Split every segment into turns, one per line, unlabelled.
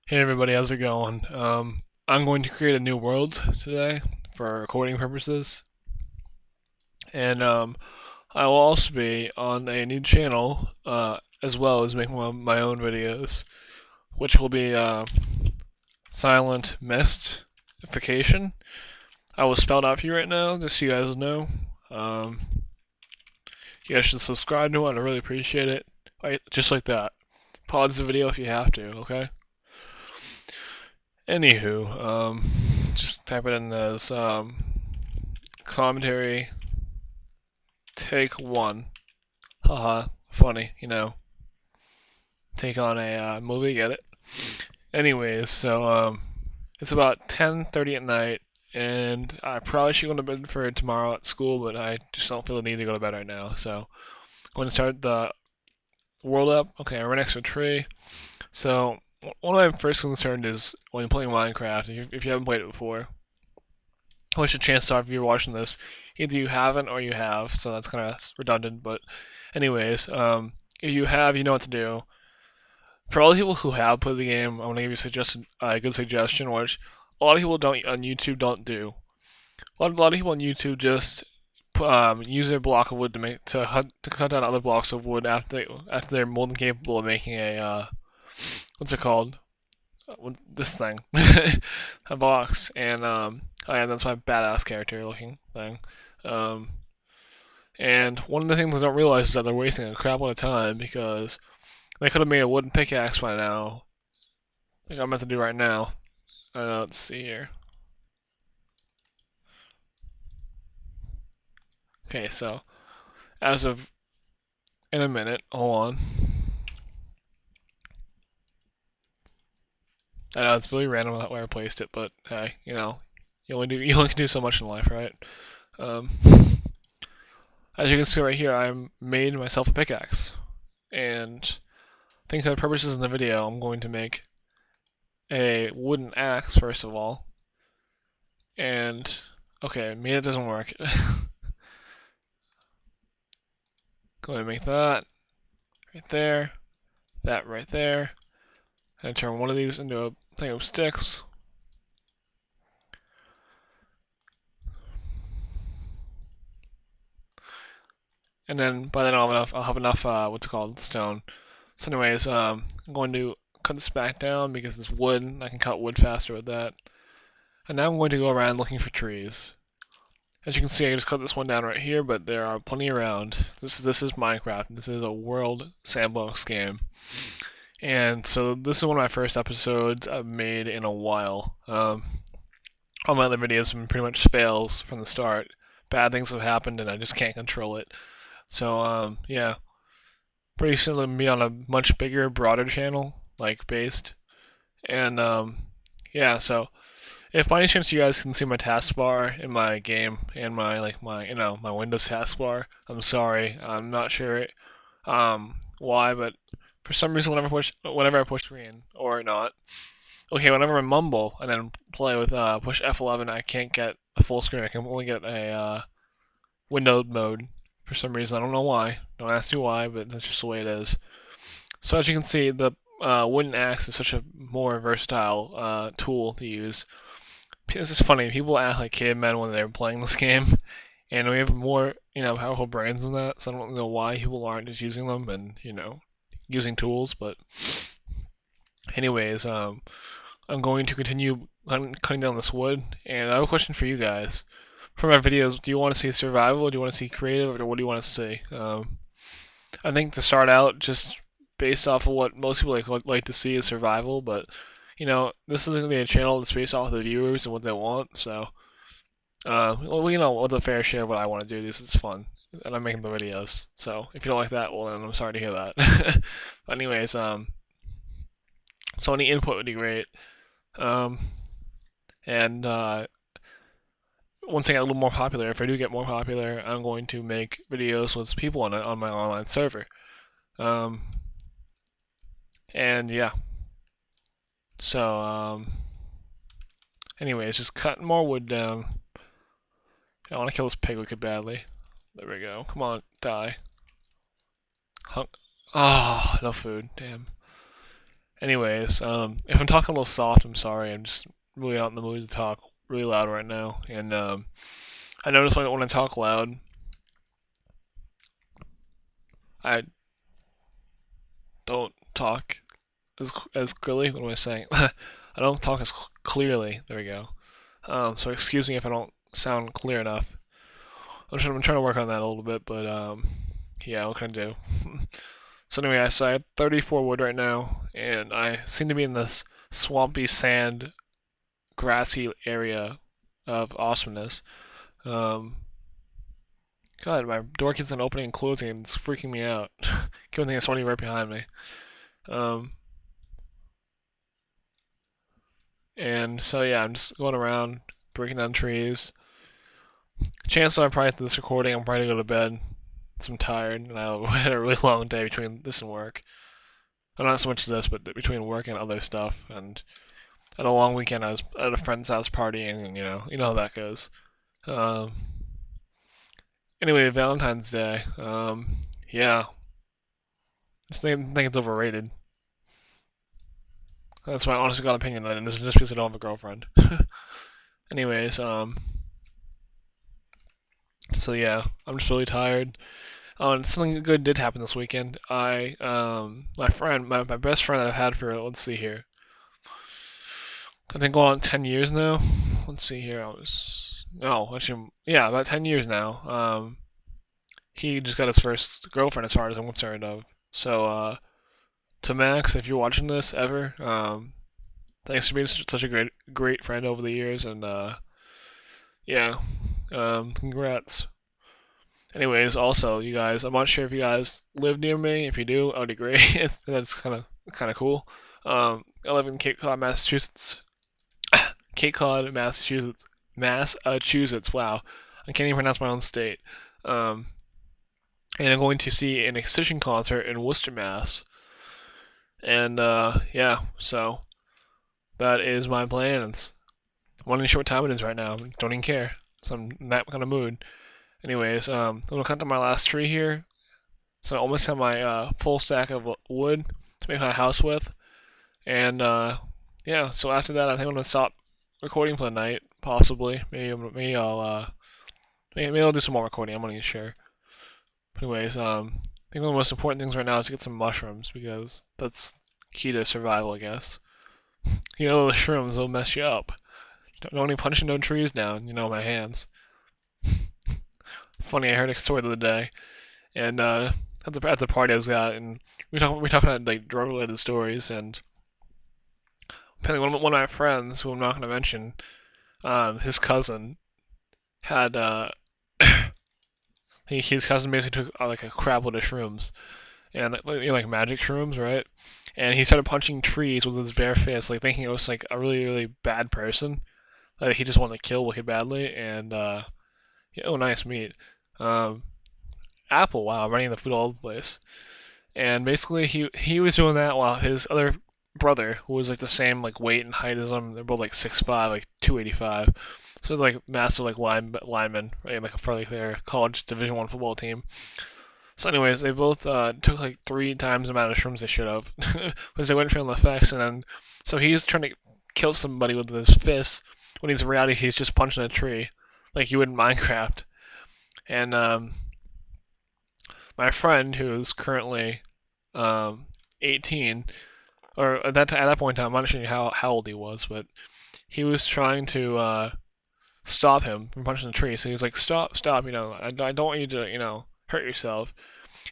Hey everybody, how's it going? I'm going to create a new world today for recording purposes, and I will also be on a new channel as well as making my own videos, which will be Silent Mystification. I will spell it out for you right now, just so you guys know. Um, you guys should subscribe to it. I'd really appreciate it. Right, just like that. Pause the video if you have to, okay? Anywho, just type it in as commentary take one. Haha, funny, take on a movie, get it? Anyways, so it's about 10:30 at night, and I probably should go to bed for tomorrow at school, but I just don't feel the need to go to bed right now. So I'm going to start the world up. Okay, I'm right next to a tree. So one of my first concerns is when playing Minecraft, if you haven't played it before, which the chances are if you're watching this, either you haven't or you have, so that's kind of redundant. But anyways, if you have, you know what to do. For all the people who have played the game, I'm gonna give you a good suggestion, which a lot of people don't on YouTube don't do. A lot of people on YouTube just use their block of wood to cut down other blocks of wood after they're more than capable of making a what's it called? This thing, a box, and oh yeah, that's my badass character looking thing. Um, and one of the things I don't realize is that they're wasting a crap load of time because they could have made a wooden pickaxe by now, like I'm about to do right now. Let's see here. Okay, so as of in a minute, hold on. I know it's really random where I placed it, but hey, you only can do so much in life, right? Um, as you can see right here, I made myself a pickaxe, and I think for the purposes of the video, I'm going to make a wooden axe first of all, and okay, maybe it doesn't work. Going to make that right there, that right there, and turn one of these into a thing of sticks. And then by then I'll have enough what's it called, stone. So anyways, I'm going to cut this back down because it's wood. I can cut wood faster with that. And now I'm going to go around looking for trees. As you can see, I just cut this one down right here, but there are plenty around. This is Minecraft. This is a world sandbox game. And so this is one of my first episodes I've made in a while. All my other videos have been pretty much fails from the start. Bad things have happened and I just can't control it. So yeah, pretty soon it'll be on a much bigger, broader channel, like based. And yeah, so if by any chance you guys can see my taskbar in my game and my Windows taskbar, I'm sorry. I'm not sure why, but for some reason whenever I push screen or not, okay, whenever I mumble and then play with push F11, I can't get a full screen. I can only get a windowed mode for some reason. I don't know why. Don't ask me why, but that's just the way it is. So as you can see, the wooden axe is such a more versatile tool to use. This is funny. People act like cavemen when they're playing this game, and we have more, powerful brains than that. So I don't know why people aren't just using them and using tools. But anyways, I'm going to continue cutting down this wood, and I have a question for you guys. For my videos, do you want to see survival, or do you want to see creative, or what do you want to see? I think to start out, just based off of what most people like to see is survival, but this is gonna be a channel that's based off of the viewers and what they want. So, well, with a fair share of what I want to do, this is fun, and I'm making the videos. So, if you don't like that, well, then I'm sorry to hear that. But anyways, so any input would be great. Um, and once I get a little more popular, if I do get more popular, I'm going to make videos with people on my online server. Um, and yeah, so anyways, just cutting more wood down. I want to kill this pig wicked badly. There we go. Come on, die. Ah, oh, no food. Damn. Anyways, if I'm talking a little soft, I'm sorry. I'm just really not in the mood to talk really loud right now. And I notice when I talk loud, I don't talk as clearly. What am I saying? I don't talk as clearly. There we go. So excuse me if I don't sound clear enough. I'm trying to work on that a little bit, but yeah, what can I do? So anyway, so I have 34 wood right now, and I seem to be in this swampy sand, grassy area of awesomeness. Um, God, my door keeps on opening and closing, and it's freaking me out. Keep thinking it's somebody right behind me. Um, and so yeah, I'm just going around breaking down trees. Chances are, probably after this recording, I'm probably gonna go to bed. So I'm tired, and I had a really long day between this and work. Well, not so much this, but between work and other stuff. And at a long weekend, I was at a friend's house partying, and you know how that goes. Um, anyway, Valentine's Day. Yeah, I think it's overrated. That's my honest God opinion, and this is just because I don't have a girlfriend. Anyways, so yeah, I'm just really tired. Oh, and something good did happen this weekend. My best friend that I've had for, let's see here, I think going on 10 years now. Let's see here, no, actually, yeah, about 10 years now. He just got his first girlfriend, as far as I'm concerned of. So, to Max, if you're watching this ever, thanks for being such a great friend over the years, and yeah, congrats. Anyways, also, you guys, I'm not sure if you guys live near me. If you do, that would be great. That's kind of cool. I live in Cape Cod, Massachusetts. Cape Cod, Massachusetts. Massachusetts. Wow, I can't even pronounce my own state. Um, and I'm going to see an Excision concert in Worcester, Mass. And yeah, so that is my plans. I'm wondering how short time it is right now. Don't even care. So I'm in that kind of mood. Anyways, I'm gonna cut down my last tree here. So I almost have my full stack of wood to make my house with. And yeah, so after that, I think I'm gonna stop recording for the night, possibly. Maybe I'll do some more recording. I'm not even sure. But anyways, I think one of the most important things right now is to get some mushrooms because that's key to survival, I guess. You know, the shrooms will mess you up. Don't even punching no trees down. You know, my hands. Funny, I heard a story the other day, and at the party I was at, and we talking about like drug related stories, and apparently one of my friends, who I'm not gonna mention, his cousin had his cousin basically took like a crap load of shrooms, and like magic shrooms, right? And he started punching trees with his bare fist, like thinking it was like a really bad person that he just wanted to kill wicked badly. And yeah, oh, nice meat. Um, Apple, wow, running the food all over the place. And basically, he was doing that while his other brother, who was like the same like weight and height as him, they're both like 6'5", like 285. So like massive like linemen, right? Like for like their college Division I football team. So anyways, they both took like 3 times the amount of shrooms they should have, because they weren't feeling the effects. And then so he's trying to kill somebody with his fist when he's in reality he's just punching a tree, like you would in Minecraft. And my friend, who's currently 18, or at that point in time, I'm not sure how old he was, but he was trying to stop him from punching the tree. So he's like, stop, stop, I don't want you to, hurt yourself.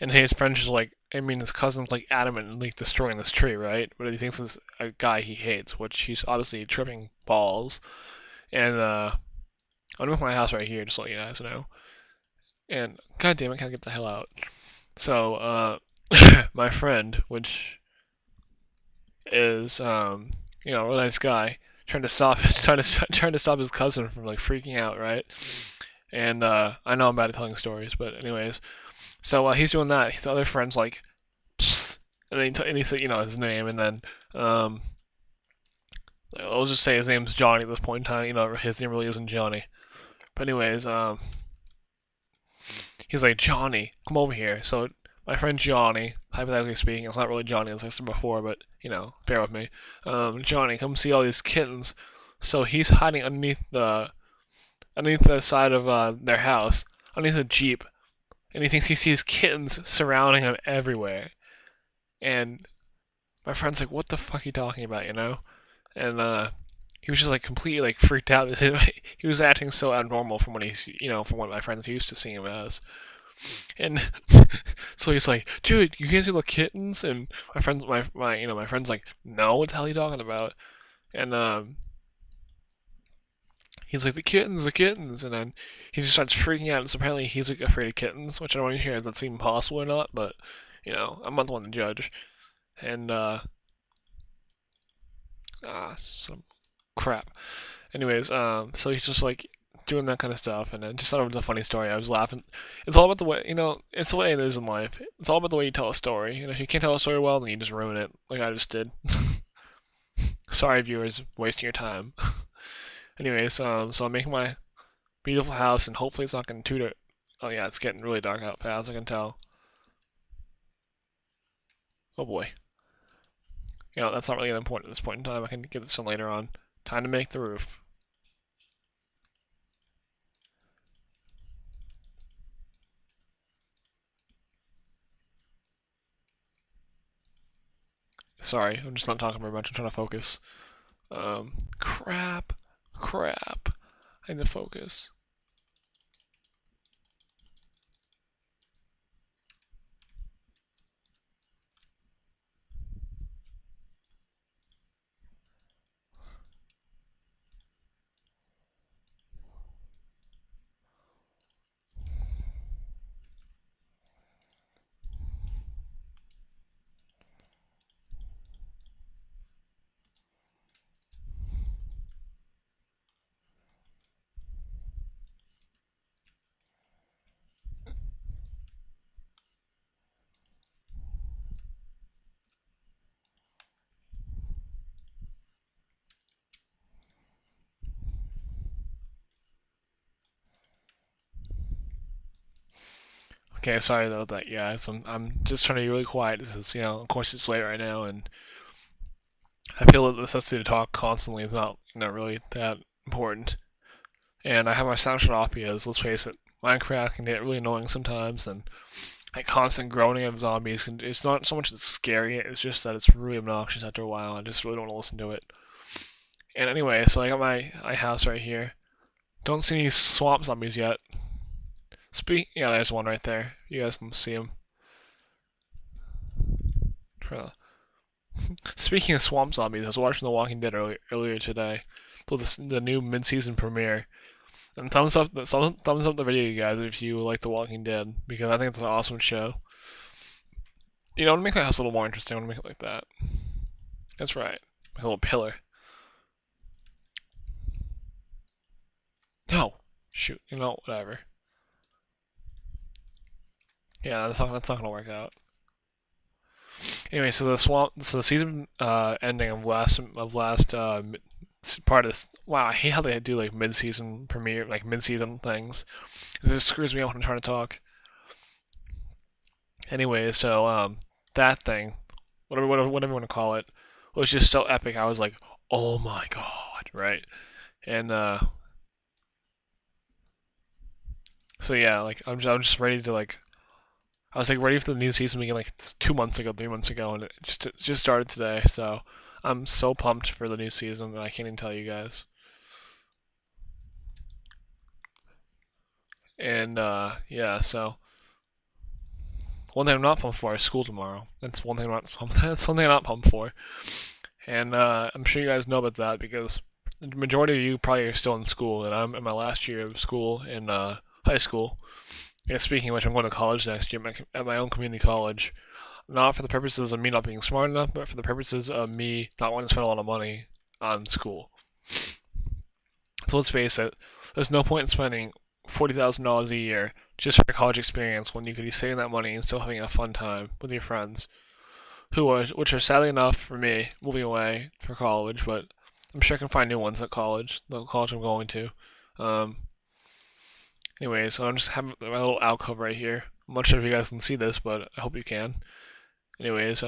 And his friend's just like, I mean, his cousin's like adamant and like destroying this tree, right? But he thinks it's a guy he hates, which he's obviously tripping balls. And I'm with my house right here, just to let you guys know. And god damn it, can I get the hell out? So my friend, which is a really nice guy, trying to stop his cousin from like freaking out, right? And I know I'm bad at telling stories, but anyways, so he's doing that. The other friend's like, psst, and then he said, his name, and then I'll just say his name's Johnny at this point in time. His name really isn't Johnny. But anyways, he's like, Johnny, come over here. So my friend Johnny, hypothetically speaking, it's not really Johnny as I said before, but you know, bear with me. Johnny, come see all these kittens. So he's hiding underneath the side of their house, underneath a jeep, and he thinks he sees kittens surrounding him everywhere. And my friend's like, "What the fuck are you talking about?" You know? And he was just like completely like freaked out. He was acting so abnormal from what from what my friends used to seeing him as. And so he's like, "Dude, you can't see the kittens?" And my friend's like, "No, what the hell are you talking about?" And he's like, the kittens," and then he just starts freaking out. And so apparently he's like afraid of kittens, which I don't want to hear if that's even possible or not, but I'm not the one to judge. And some crap. Anyways, so he's just like doing that kind of stuff, and then just thought it was a funny story. I was laughing. It's all about the way, it's the way it is in life. It's all about the way you tell a story. And if you can't tell a story well, then you just ruin it, like I just did. Sorry, viewers, wasting your time. Anyways, so I'm making my beautiful house, and hopefully it's not getting too dark. Oh yeah, it's getting really dark out fast, I can tell. Oh boy. That's not really that important at this point in time. I can get this done later on. Time to make the roof. Sorry, I'm just not talking very much. I'm trying to focus. Crap. I need to focus. Okay, sorry about that, guys. I'm just trying to be really quiet. This is, of course it's late right now, and I feel that the necessity to talk constantly is not really that important. And I have my sound shut off because, let's face it, Minecraft can get really annoying sometimes, and like constant groaning of zombies it's not so much that it's scary, it's just that it's really obnoxious after a while. I just really don't want to listen to it. And anyway, so I got my house right here. Don't see any swamp zombies yet. Yeah, there's one right there. You guys can see him. Speaking of swamp zombies, I was watching The Walking Dead earlier today. So the new mid-season premiere. And thumbs up the video, you guys, if you like The Walking Dead, because I think it's an awesome show. I want to make my house a little more interesting. I want to make it like that. That's right. Like a little pillar. No! Shoot. Whatever. Yeah, that's not gonna work out. Anyway, so the season ending of last part of this. Wow, I hate how they do like mid-season premiere, like mid-season things. This screws me up when I'm trying to talk. Anyway, so that thing, whatever you want to call it, was just so epic. I was like, oh my god, right? And so yeah, like I'm just ready to like. I was like ready for the new season to begin like 2 months ago, 3 months ago, and it just started today. So I'm so pumped for the new season that I can't even tell you guys. And yeah, so one thing I'm not pumped for is school tomorrow. That's one thing that's one thing I'm not pumped for. And I'm sure you guys know about that because the majority of you probably are still in school, and I'm in my last year of school in high school. Yeah, speaking of which, I'm going to college next year at my own community college. Not for the purposes of me not being smart enough, but for the purposes of me not wanting to spend a lot of money on school. So let's face it, there's no point in spending $40,000 a year just for a college experience when you could be saving that money and still having a fun time with your friends, which are sadly enough for me moving away for college, but I'm sure I can find new ones at college, the college I'm going to. Anyway, so I'm just having my little alcove right here. I'm not sure if you guys can see this, but I hope you can. Anyways,